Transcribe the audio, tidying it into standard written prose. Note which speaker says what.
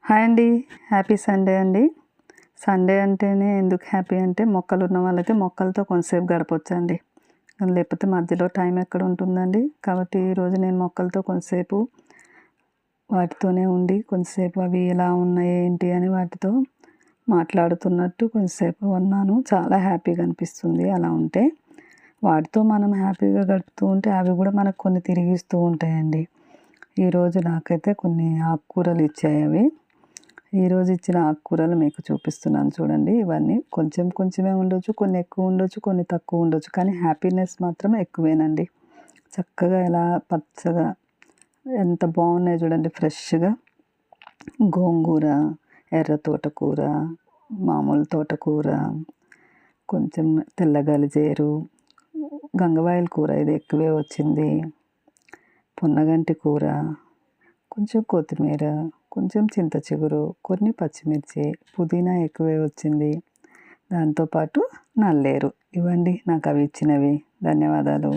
Speaker 1: Hi అండి. Happy Sunday అండి. Sunday అంటేనే ఎందుకు హ్యాపీ అంటే మొక్కలున్న వాళ్ళకి మొక్కలతో కొంతసేపు గడపొచ్చండి. లేకపోతే మధ్యలో టైం ఎక్కడ ఉంటుందండి. కాబట్టి ఈరోజు నేను మొక్కలతో కొంతసేపు వాటితోనే ఉండి కొంతసేపు అవి ఎలా ఉన్నాయి ఏంటి అని వాటితో మాట్లాడుతున్నట్టు కొంతసేపు ఉన్నాను. చాలా హ్యాపీగా అనిపిస్తుంది అలా ఉంటే. వాటితో మనం హ్యాపీగా గడుపుతూ ఉంటే అవి కూడా మనకు కొన్ని తిరిగిస్తూ ఉంటాయండి. ఈరోజు నాకైతే కొన్ని ఆకుకూరలు ఇచ్చాయి అవి. ఈరోజు ఇచ్చిన ఆకుకూరలు మీకు చూపిస్తున్నాను చూడండి. ఇవన్నీ కొంచెం కొంచెమే ఉండొచ్చు, కొన్ని ఎక్కువ ఉండొచ్చు, కొన్ని తక్కువ ఉండొచ్చు. కానీ హ్యాపీనెస్ మాత్రం ఎక్కువేనండి. చక్కగా ఎలా పచ్చగా ఎంత బాగున్నాయి చూడండి ఫ్రెష్‌గా. గోంగూర, ఎర్ర తోటకూర, మామూలు తోటకూర, కొంచెం తెల్ల గలిజేరు, గంగవాయల కూర ఇది ఎక్కువే వచ్చింది. పొన్నగంటి కూర, కొంచెం కొత్తిమీర, కొంచెం చింత చిగురు, కొన్ని పచ్చిమిర్చి, పుదీనా ఎక్కువే వచ్చింది. దాంతోపాటు నల్లేరు. ఇవండి నాకు అవి ఇచ్చినవి. ధన్యవాదాలు.